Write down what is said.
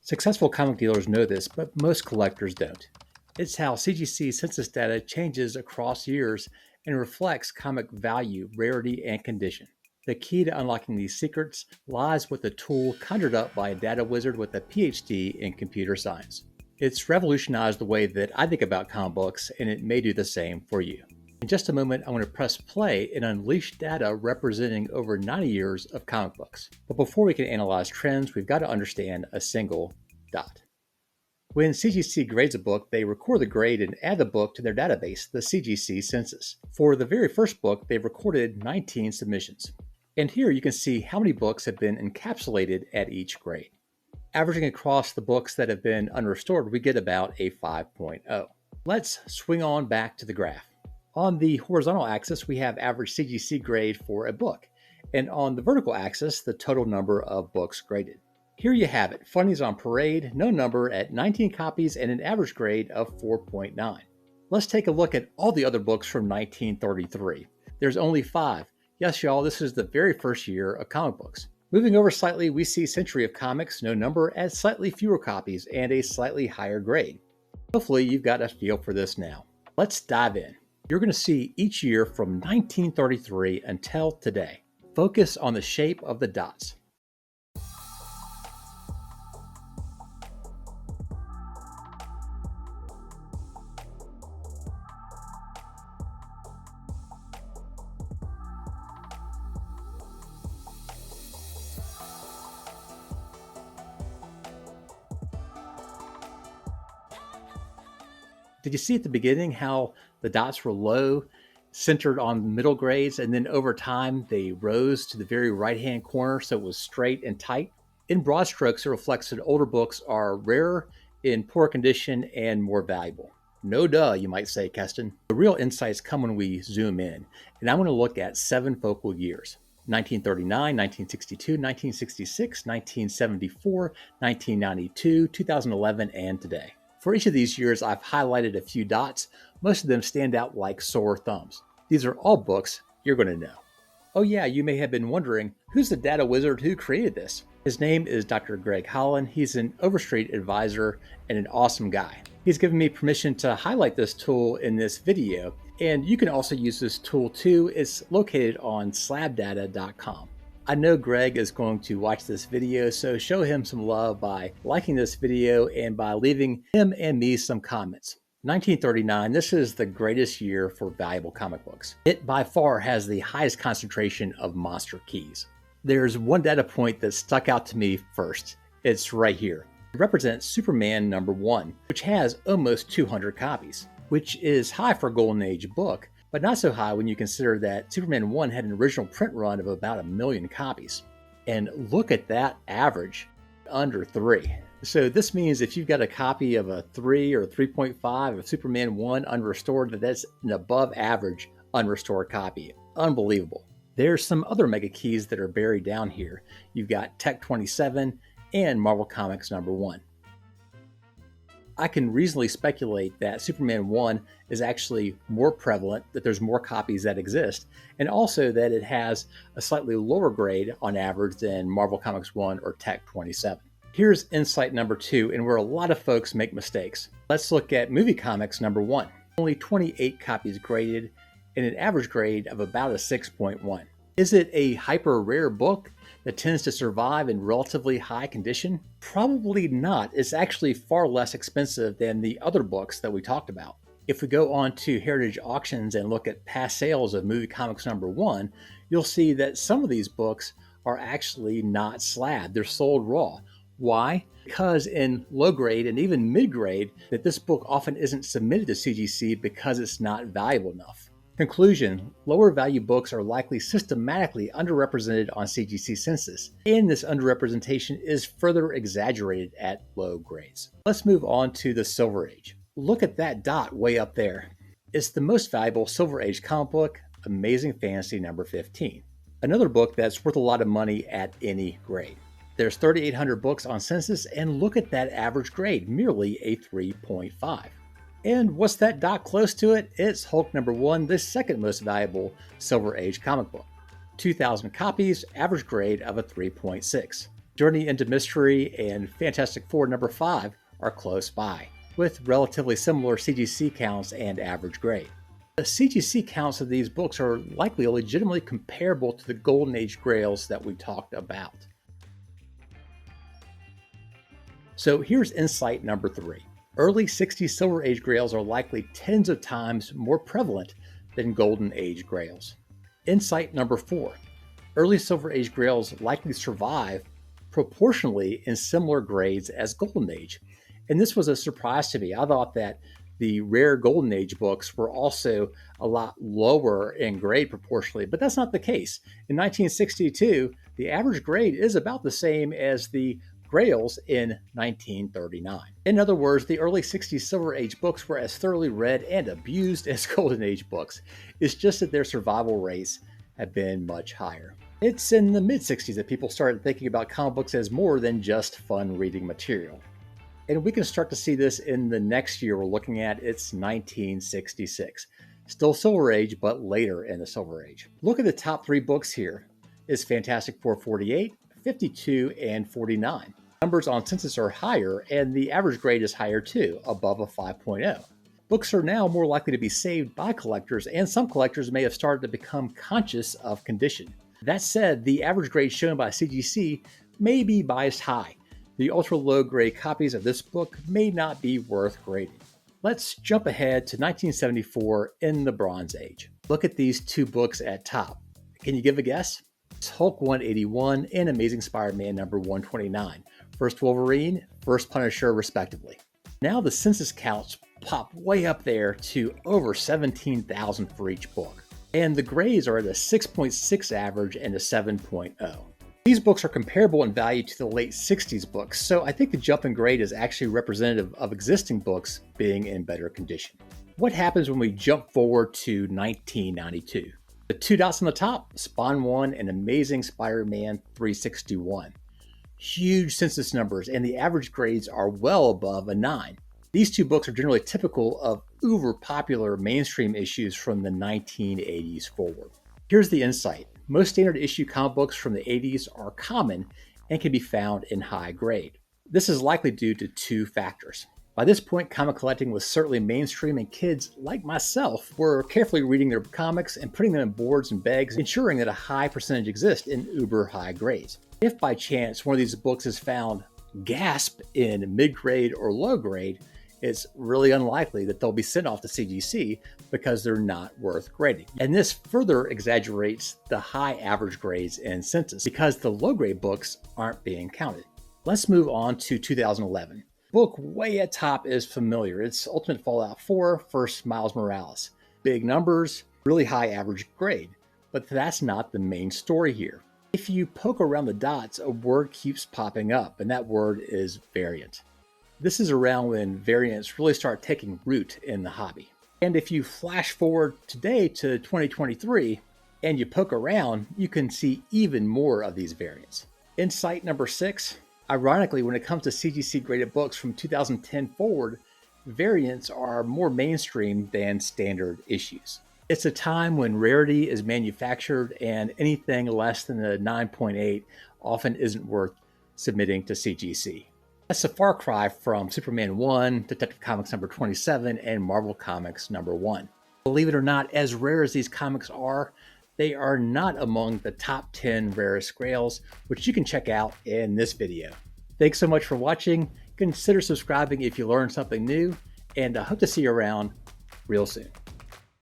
Successful comic dealers know this, but most collectors don't. It's how CGC census data changes across years and reflects comic value, rarity, and condition. The key to unlocking these secrets lies with a tool conjured up by a data wizard with a PhD in computer science. It's revolutionized the way that I think about comic books, and it may do the same for you. In just a moment, I'm going to press play and unleash data representing over 90 years of comic books. But before we can analyze trends, we've got to understand a single dot. When CGC grades a book, they record the grade and add the book to their database, the CGC Census. For the very first book, they've recorded 19 submissions. And here you can see how many books have been encapsulated at each grade. Averaging across the books that have been unrestored, we get about a 5.0. Let's swing on back to the graph. On the horizontal axis, we have average CGC grade for a book, and on the vertical axis, the total number of books graded. Here you have it, Funnies on Parade, no number at 19 copies and an average grade of 4.9. Let's take a look at all the other books from 1933. There's only 5. Yes, y'all, this is the very first year of comic books. Moving over slightly, we see Century of Comics, no number at slightly fewer copies and a slightly higher grade. Hopefully you've got a feel for this now. Let's dive in. You're going to see each year from 1933 until today. Focus on the shape of the dots. Did you see at the beginning how the dots were low, centered on middle grades, and then over time they rose to the very right-hand corner so it was straight and tight? In broad strokes, it reflects that older books are rarer, in poor condition, and more valuable. No duh, you might say, Keston. The real insights come when we zoom in, and I'm going to look at 7 focal years. 1939, 1962, 1966, 1974, 1992, 2011, and today. For each of these years, I've highlighted a few dots. Most of them stand out like sore thumbs. These are all books you're going to know. Oh yeah, you may have been wondering, who's the data wizard who created this? His name is Dr. Greg Holland. He's an Overstreet Advisor and an awesome guy. He's given me permission to highlight this tool in this video, and you can also use this tool too. It's located on slabdata.com. I know Greg is going to watch this video, so show him some love by liking this video and by leaving him and me some comments. 1939, this is the greatest year for valuable comic books. It by far has the highest concentration of monster keys. There's one data point that stuck out to me first. It's right here. It represents Superman #1, which has almost 200 copies, which is high for a Golden Age book, but not so high when you consider that Superman 1 had an original print run of about 1 million copies. And look at that average, under 3. So this means if you've got a copy of a 3 or 3.5 of Superman 1 unrestored, that's an above average unrestored copy. Unbelievable. There's some other mega keys that are buried down here. You've got Tech 27 and Marvel Comics #1. I can reasonably speculate that Superman 1 is actually more prevalent, that there's more copies that exist, and also that it has a slightly lower grade on average than Marvel Comics 1 or Tech 27. Here's insight number 2, and where a lot of folks make mistakes. Let's look at Movie Comics #1. Only 28 copies graded and an average grade of about a 6.1. Is it a hyper rare book that tends to survive in relatively high condition? Probably not. It's actually far less expensive than the other books that we talked about. If we go on to Heritage Auctions and look at past sales of Movie Comics #1, you'll see that some of these books are actually not slabbed. They're sold raw. Why? Because in low grade and even mid grade, that this book often isn't submitted to CGC because it's not valuable enough. Conclusion, lower value books are likely systematically underrepresented on CGC Census, and this underrepresentation is further exaggerated at low grades. Let's move on to the Silver Age. Look at that dot way up there. It's the most valuable Silver Age comic book, Amazing Fantasy #15. Another book that's worth a lot of money at any grade. There's 3,800 books on Census, and look at that average grade, merely a 3.5. And what's that dot close to it? It's Hulk #1, the second most valuable Silver Age comic book. 2,000 copies, average grade of a 3.6. Journey into Mystery and Fantastic Four #5 are close by, with relatively similar CGC counts and average grade. The CGC counts of these books are likely legitimately comparable to the Golden Age Grails that we talked about. So here's insight number 3. Early 60s Silver Age Grails are likely tens of times more prevalent than Golden Age Grails. Insight number 4. Early Silver Age Grails likely survive proportionally in similar grades as Golden Age. And this was a surprise to me. I thought that the rare Golden Age books were also a lot lower in grade proportionally, but that's not the case. In 1962, the average grade is about the same as the Grails in 1939. In other words, the early 60s Silver Age books were as thoroughly read and abused as Golden Age books. It's just that their survival rates have been much higher. It's in the mid-60s that people started thinking about comic books as more than just fun reading material. And we can start to see this in the next year we're looking at. It's 1966. Still Silver Age, but later in the Silver Age. Look at the top 3 books here. It's Fantastic Four 48, 52, and 49. Numbers on Census are higher, and the average grade is higher too, above a 5.0. Books are now more likely to be saved by collectors, and some collectors may have started to become conscious of condition. That said, the average grade shown by CGC may be biased high. The ultra-low grade copies of this book may not be worth grading. Let's jump ahead to 1974 in the Bronze Age. Look at these 2 books at top. Can you give a guess? It's Hulk 181 and Amazing Spider-Man #129. First Wolverine, first Punisher, respectively. Now the census counts pop way up there to over 17,000 for each book. And the grades are at a 6.6 average and a 7.0. These books are comparable in value to the late 60s books, so I think the jump in grade is actually representative of existing books being in better condition. What happens when we jump forward to 1992? The 2 dots on the top, Spawn 1 and Amazing Spider-Man 361. Huge census numbers, and the average grades are well above a 9. These 2 books are generally typical of uber popular mainstream issues from the 1980s forward. Here's the insight. Most standard issue comic books from the 80s are common and can be found in high grade. This is likely due to 2 factors. By this point, comic collecting was certainly mainstream, and kids like myself were carefully reading their comics and putting them in boards and bags, ensuring that a high percentage exists in uber high grades. If by chance one of these books is found gasp in mid-grade or low grade, it's really unlikely that they'll be sent off to CGC because they're not worth grading. And this further exaggerates the high average grades in Census because the low grade books aren't being counted. Let's move on to 2011. Book way at top is familiar. It's Ultimate Fallout 4, First Miles Morales. Big numbers, really high average grade. But that's not the main story here. If you poke around the dots, a word keeps popping up, and that word is variant. This is around when variants really start taking root in the hobby. And if you flash forward today to 2023 and you poke around, you can see even more of these variants. Insight number 6, ironically, when it comes to CGC graded books from 2010 forward, variants are more mainstream than standard issues. It's a time when rarity is manufactured and anything less than a 9.8 often isn't worth submitting to CGC. That's a far cry from Superman 1, Detective Comics #27, and Marvel Comics #1. Believe it or not, as rare as these comics are, they are not among the top 10 rarest grails, which you can check out in this video. Thanks so much for watching. Consider subscribing if you learned something new, and I hope to see you around real soon.